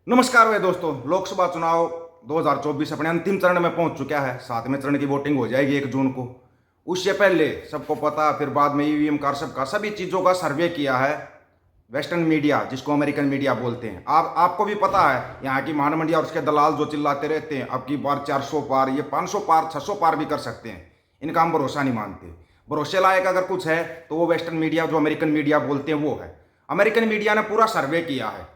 नमस्कार भाई दोस्तों, लोकसभा चुनाव 2024 अपने अंतिम चरण में पहुंच चुका है। 7वें चरण की वोटिंग हो जाएगी 1 जून को। उससे पहले सबको पता, फिर बाद में ईवीएम का सबका सभी चीज़ों का सर्वे किया है वेस्टर्न मीडिया, जिसको अमेरिकन मीडिया बोलते हैं। आपको भी पता है, यहाँ की महान मंडिया और उसके दलाल जो चिल्लाते रहते हैं अब की बार 400 पार, ये 500 पार, 600 पार भी कर सकते हैं। इनका हम भरोसा नहीं मानते। भरोसे लायक अगर कुछ है तो वो वेस्टर्न मीडिया, जो अमेरिकन मीडिया बोलते हैं, वो है। अमेरिकन मीडिया ने पूरा सर्वे किया है,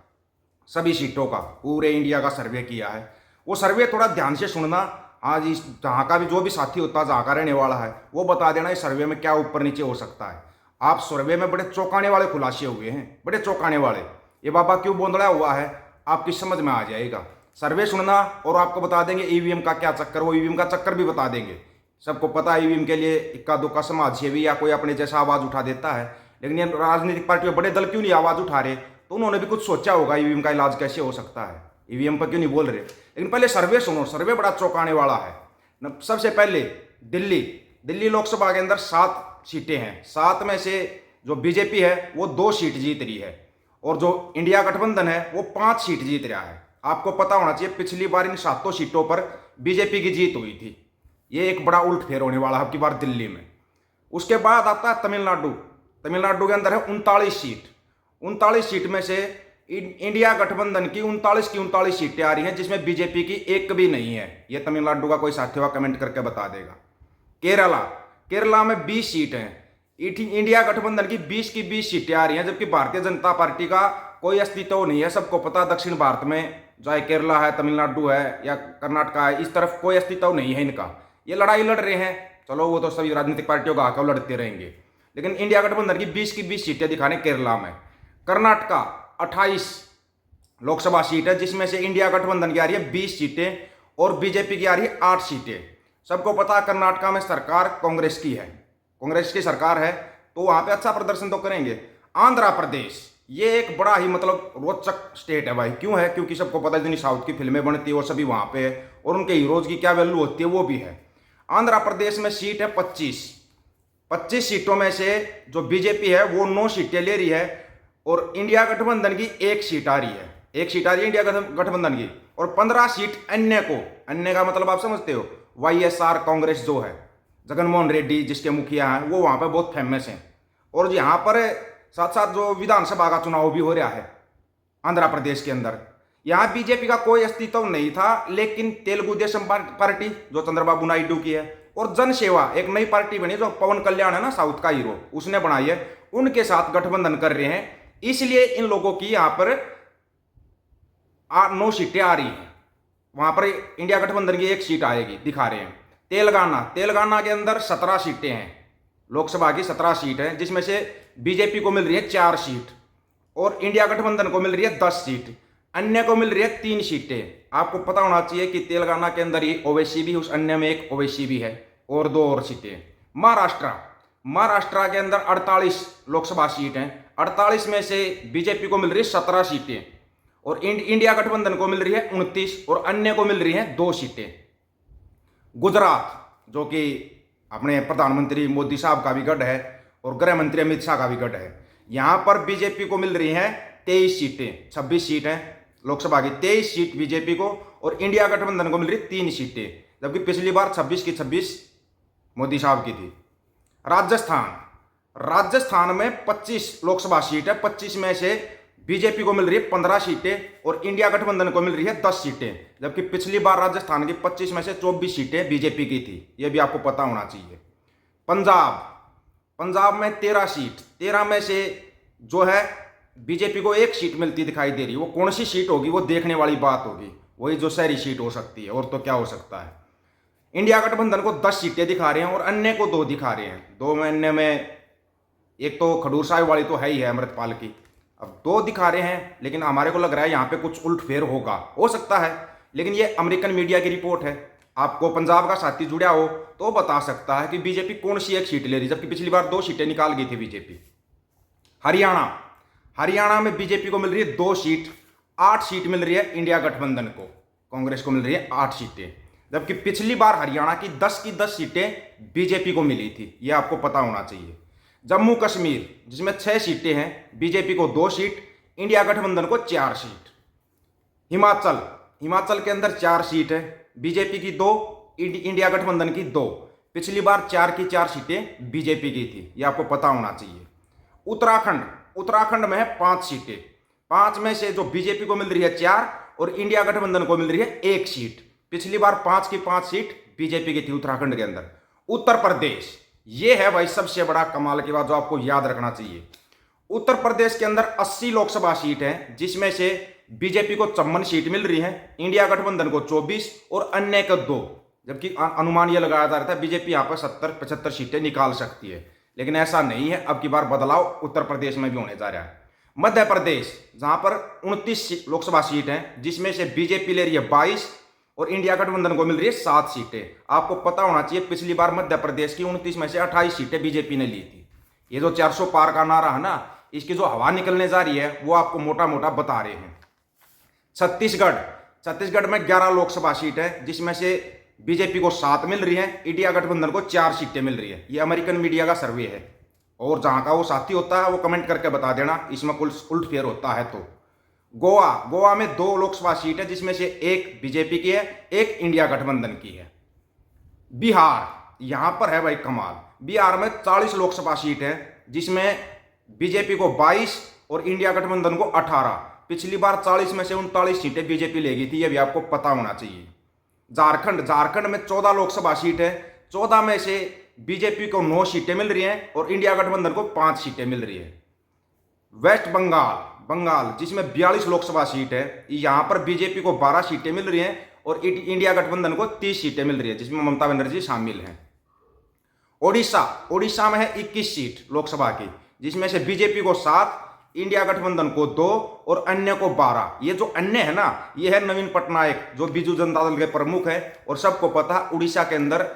सभी सीटों का, पूरे इंडिया का सर्वे किया है। वो सर्वे थोड़ा ध्यान से सुनना। आज इस जहाँ का भी जो भी साथी होता है, जहाँ का रहने वाला है, वो बता देना इस सर्वे में क्या ऊपर नीचे हो सकता है। आप सर्वे में बड़े चौंकाने वाले खुलासे हुए हैं, बड़े चौंकाने वाले। ये बाबा क्यों बोंदड़ा हुआ है आपकी समझ में आ जाएगा। सर्वे सुनना और आपको बता देंगे ईवीएम का क्या चक्कर, वो ईवीएम का चक्कर भी बता देंगे। सबको पता है ईवीएम के लिए इक्का दुक्का समाज सेवी या कोई अपने जैसा आवाज़ उठा देता है, लेकिन ये राजनीतिक पार्टियों बड़े दल क्यों नहीं आवाज़ उठा रहे? तो उन्होंने भी कुछ सोचा होगा ईवीएम का इलाज कैसे हो सकता है, ईवीएम पर क्यों नहीं बोल रहे। लेकिन पहले सर्वे सुनो, सर्वे बड़ा चौंकाने वाला है। सबसे पहले दिल्ली लोकसभा के अंदर 7 सीटें हैं। 7 में से जो बीजेपी है वो 2 सीट जीत रही है, और जो इंडिया गठबंधन है वो 5 सीट जीत रहा है। आपको पता होना चाहिए पिछली बार इन 7 सीटों पर बीजेपी की जीत हुई थी। ये एक बड़ा उलटफेर होने वाला है अब की बार दिल्ली में। उसके बाद आता है तमिलनाडु। तमिलनाडु के अंदर है 39 सीट। 39 सीट में से इंडिया गठबंधन की 39 सीटें आ रही हैं, जिसमें बीजेपी की एक भी नहीं है। ये तमिलनाडु का कोई साथी हुआ कमेंट करके बता देगा। केरला में 20 सीट हैं। इंडिया गठबंधन की 20 की 20 सीटें आ रही हैं, जबकि भारतीय जनता पार्टी का कोई अस्तित्व नहीं है। सबको पता, दक्षिण भारत में चाहे केरला है, तमिलनाडु है या कर्नाटका है, इस तरफ कोई अस्तित्व नहीं है इनका। ये लड़ाई लड़ रहे हैं, चलो वो तो सभी राजनीतिक पार्टियों का आकर लड़ते रहेंगे। लेकिन इंडिया गठबंधन की 20 की 20 सीटें दिखाने केरला में। कर्नाटका 28 लोकसभा सीट है, जिसमें से इंडिया गठबंधन की आ रही है 20 सीटें और बीजेपी की आ रही है 8 सीटें। सबको पता है कर्नाटका में सरकार कांग्रेस की है, कांग्रेस की सरकार है, तो वहां पे अच्छा प्रदर्शन तो करेंगे। आंध्र प्रदेश, ये एक बड़ा ही मतलब रोचक स्टेट है भाई। क्यों है? क्योंकि सबको पता है जितनी साउथ की फिल्में बनती है वो सभी वहां पे है, और उनके हीरोज की क्या वैल्यू होती है वो भी है। आंध्र प्रदेश में सीट है 25 सीटों में से जो बीजेपी है वो 9 सीटें ले रही है, और इंडिया गठबंधन की 1 सीट आ रही है। 1 सीट आ रही है इंडिया गठबंधन की, और 15 सीट अन्य को। अन्य का मतलब आप समझते हो, वाईएसआर कांग्रेस जो है, जगनमोहन रेड्डी जिसके मुखिया हैं, वो वहां पर बहुत फेमस हैं। और यहाँ पर साथ साथ जो विधानसभा का चुनाव भी हो रहा है आंध्र प्रदेश के अंदर, यहाँ बीजेपी का कोई अस्तित्व नहीं था। लेकिन तेलुगु देशम पार्टी जो चंद्रबाबू नायडू की है, और जन सेवा एक नई पार्टी बनी जो पवन कल्याण है ना, साउथ का हीरो, उसने बनाई है, उनके साथ गठबंधन कर रहे हैं। इसलिए इन लोगों की यहां पर 9 सीटें आ रही हैं। वहां पर इंडिया गठबंधन की 1 सीट आएगी, दिखा रहे हैं। तेलंगाना के अंदर 17 सीटें हैं, लोकसभा की 17 सीट है, जिसमें से बीजेपी को मिल रही है 4 सीट, और इंडिया गठबंधन को मिल रही है 10 सीट, अन्य को मिल रही है 3 सीटें। आपको पता होना चाहिए कि तेलंगाना के अंदर ही ओवैसी भी, उस अन्य में एक ओवैसी भी है, और 2 और सीटें। महाराष्ट्र के अंदर 48 लोकसभा सीट हैं। 48 में से बीजेपी को मिल रही है 17 सीटें, और इंडिया गठबंधन को मिल रही है 29, और अन्य को मिल रही हैं 2 सीटें। गुजरात, जो कि अपने प्रधानमंत्री मोदी साहब का भी गढ़ है और गृह मंत्री अमित शाह का भी गढ़ है, यहां पर बीजेपी को मिल रही हैं 23 सीटें। 26 सीट हैं लोकसभा की, 23 सीट बीजेपी को, और इंडिया गठबंधन को मिल रही 3 सीटें, जबकि पिछली बार 26 की 26 मोदी साहब की थी। राजस्थान में 25 लोकसभा सीट है। 25 में से बीजेपी को मिल रही है 15 सीटें, और इंडिया गठबंधन को मिल रही है 10 सीटें, जबकि पिछली बार राजस्थान की 25 में से 24 सीटें बीजेपी की थी। यह भी आपको पता होना चाहिए। पंजाब में 13 सीट, 13 में से जो है बीजेपी को 1 सीट मिलती दिखाई दे रही है। वो कौन सी सीट होगी वो देखने वाली बात होगी, वही जो शहरी सीट हो सकती है, और तो क्या हो सकता है। इंडिया गठबंधन को 10 सीटें दिखा रहे हैं, और अन्य को 2 दिखा रहे हैं। 2 में अन्य में एक तो खडूर साहिब वाली तो है ही है अमृतपाल की, अब 2 दिखा रहे हैं। लेकिन हमारे को लग रहा है यहाँ पे कुछ उलटफेर होगा, हो सकता है। लेकिन ये अमेरिकन मीडिया की रिपोर्ट है। आपको पंजाब का साथी जुड़ा हो तो बता सकता है कि बीजेपी कौन सी 1 सीट ले रही, जबकि पिछली बार 2 सीटें निकाल गई थी बीजेपी। हरियाणा में बीजेपी को मिल रही है 2 सीट, 8 सीट मिल रही है इंडिया गठबंधन को, कांग्रेस को मिल रही है 8 सीटें, जबकि पिछली बार हरियाणा की 10 की 10 सीटें बीजेपी को मिली थी। यह आपको पता होना चाहिए। जम्मू कश्मीर, जिसमें 6 सीटें हैं, बीजेपी को 2 सीट, इंडिया गठबंधन को 4 सीट। हिमाचल, हिमाचल के अंदर 4 सीट है, बीजेपी की 2, इंडिया गठबंधन की 2। पिछली बार 4 की 4 सीटें बीजेपी की थी, ये आपको पता होना चाहिए। उत्तराखंड, उत्तराखंड में है 5 सीटें, 5 में से जो बीजेपी को मिल रही है 4 और इंडिया गठबंधन को मिल रही है 1 सीट। पिछली बार 5 की 5 सीट बीजेपी की थी उत्तराखंड के अंदर। उत्तर प्रदेश, ये है भाई सबसे बड़ा कमाल की बात जो आपको याद रखना चाहिए। उत्तर प्रदेश के अंदर 80 लोकसभा सीट हैं, जिसमें से बीजेपी को 54 सीट मिल रही है, इंडिया गठबंधन को 24 और अन्य को 2। जबकि अनुमान यह लगाया जा रहा था बीजेपी यहां पर 70-75 सीटें निकाल सकती है, लेकिन ऐसा नहीं है। अब की बार बदलाव उत्तर प्रदेश में भी होने जा रहा है। मध्य प्रदेश, जहां पर 29 लोकसभा सीट हैं, जिसमें से बीजेपी ले रही है 22 और इंडिया गठबंधन को मिल रही है 7 सीटें। आपको पता होना चाहिए पिछली बार मध्य प्रदेश की 29 में से 28 सीटें बीजेपी ने ली थी। ये जो 400 पार का नारा है ना, इसकी जो हवा निकलने जा रही है वो आपको मोटा मोटा बता रहे हैं। छत्तीसगढ़, छत्तीसगढ़ में 11 लोकसभा सीट है, जिसमें से बीजेपी को 7 मिल रही है, इंडिया गठबंधन को 4 सीटें मिल रही है। ये अमेरिकन मीडिया का सर्वे है, और जहां का वो साथी होता है वो कमेंट करके बता देना इसमें कुछ उल्टफेर होता है तो। गोवा, गोवा में 2 लोकसभा सीट है, जिसमें से 1 बीजेपी की है, 1 इंडिया गठबंधन की है। बिहार, यहां पर है भाई कमाल, बिहार में 40 लोकसभा सीट है, जिसमें बीजेपी को 22 और इंडिया गठबंधन को 18। पिछली बार 40 में से 39 सीटें बीजेपी ले गई थी, यह भी आपको पता होना चाहिए। झारखंड, झारखंड में 14 लोकसभा सीट है, 14 में से बीजेपी को 9 सीटें मिल रही हैं और इंडिया गठबंधन को 5 सीटें मिल रही है। वेस्ट बंगाल, बंगाल जिसमें 42 लोकसभा सीट है, यहां पर बीजेपी को 12 सीटें मिल रही हैं और इंडिया गठबंधन को 30 सीटें मिल रही है, जिसमें ममता बनर्जी शामिल हैं। ओडिशा, ओडिशा में है 21 सीट लोकसभा की, जिसमें से बीजेपी को 7, इंडिया गठबंधन को 2 और अन्य को 12। ये जो अन्य है ना, ये है नवीन पटनायक, जो बीजू जनता दल के प्रमुख है, और सबको पता उड़ीसा के अंदर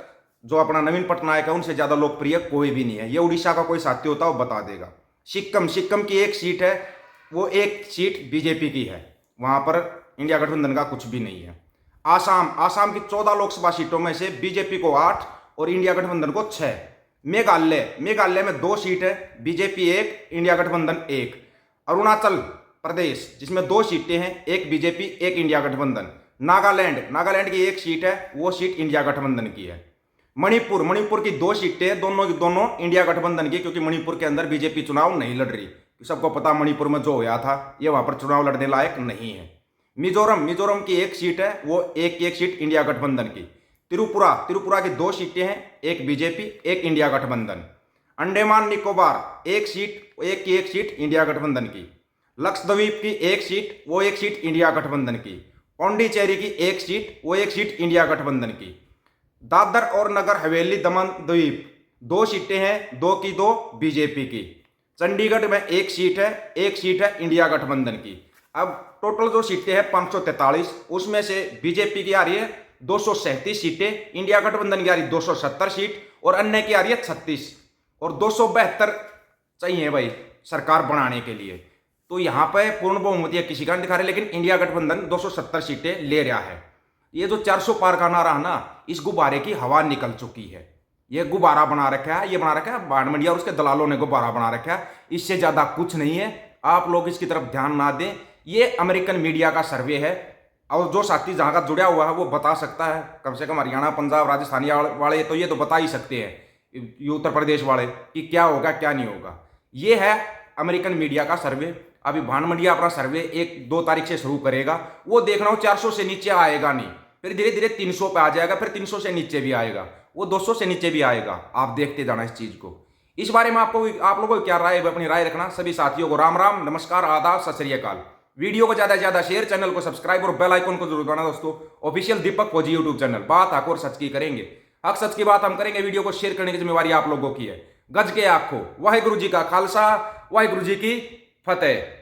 जो अपना नवीन पटनायक है उनसे ज्यादा लोकप्रिय कोई भी नहीं है। ये उड़ीसा का कोई साथी होता है वो बता देगा। सिक्किम, सिक्किम की 1 सीट है, वो 1 सीट बीजेपी की है, वहां पर इंडिया गठबंधन का कुछ भी नहीं है। आसाम, आसाम की 14 लोकसभा सीटों में से बीजेपी को 8 और इंडिया गठबंधन को 6। मेघालय, मेघालय में 2 सीट है, बीजेपी 1, इंडिया गठबंधन 1। अरुणाचल प्रदेश, जिसमें 2 सीटें हैं, 1 बीजेपी 1 इंडिया गठबंधन। नागालैंड, नागालैंड की 1 सीट है, वो सीट इंडिया गठबंधन की है। मणिपुर, मणिपुर की 2 सीटें, दोनों की दोनों इंडिया गठबंधन की, क्योंकि मणिपुर के अंदर बीजेपी चुनाव नहीं लड़ रही। सबको पता मणिपुर में जो होया था, ये वहां पर चुनाव लड़ने लायक नहीं है। मिजोरम, मिजोरम की 1 सीट है, वो 1 सीट इंडिया गठबंधन की। त्रिपुरा, त्रिपुरा की 2 सीटें हैं, 1 बीजेपी 1 इंडिया गठबंधन। Andaman Nicobar 1 seat, 1 seat India गठबंधन की। लक्षद्वीप की 1 सीट, वो 1 सीट इंडिया गठबंधन की। पौंडीचेरी की 1 सीट, वो 1 सीट इंडिया गठबंधन की। दादर और नगर हवेली दमन द्वीप 2 सीटें हैं, 2 की 2 बीजेपी की। चंडीगढ़ में 1 सीट है, 1 सीट है इंडिया गठबंधन की। अब टोटल जो सीटें हैं 543, उसमें से बीजेपी की आ रही है 237 सीटें, इंडिया गठबंधन की आ रही 270 सीट और अन्य की आ रही है 36, और 272 चाहिए भाई सरकार बनाने के लिए। तो यहां पर पूर्ण बहुमत किसी का नहीं दिखा रहे, लेकिन इंडिया गठबंधन 270 सीटें ले रहा है। ये जो 400 पार का नारा है ना, इस गुब्बारे की हवा निकल चुकी है। ये गुब्बारा बना रखा है, ये बना रखा है बाण मंडिया और उसके दलालों ने गुब्बारा बना रखा है, इससे ज्यादा कुछ नहीं है। आप लोग इसकी तरफ ध्यान ना दें, ये अमेरिकन मीडिया का सर्वे है, और जो साथी जहां का जुड़ा हुआ है वो बता सकता है। कम से कम हरियाणा, पंजाब, राजस्थानी वाले तो ये तो बता ही सकते हैं, ये उत्तर प्रदेश वाले, कि क्या होगा क्या नहीं होगा। ये है अमेरिकन मीडिया का सर्वे। अभी भान मंडिया अपना सर्वे 1-2 तारीख से शुरू करेगा, वो देखना हो 400 से नीचे आएगा नहीं, फिर धीरे धीरे 300 पे आ जाएगा, फिर 300 से नीचे भी आएगा, वो 200 से नीचे भी आएगा। आप देखते जाना इस चीज को। इस बारे में आप लोगों को क्या राय है, अपनी राय रखना। सभी साथियों को राम राम, नमस्कार, आदाब, सत श्री अकाल। वीडियो को ज्यादा से ज्यादा शेयर, चैनल को सब्सक्राइब और बेल आइकन को जरूर दबाना दोस्तों। ऑफिशियल दीपक फौजी यूट्यूब चैनल, बात हक और सच की करेंगे, हक सच की बात हम करेंगे। वीडियो को शेयर करने की जिम्मेवारी आप लोगों की है। गज के आखो, वाहिगुरु जी का खालसा, वाहिगुरु जी की फतेह।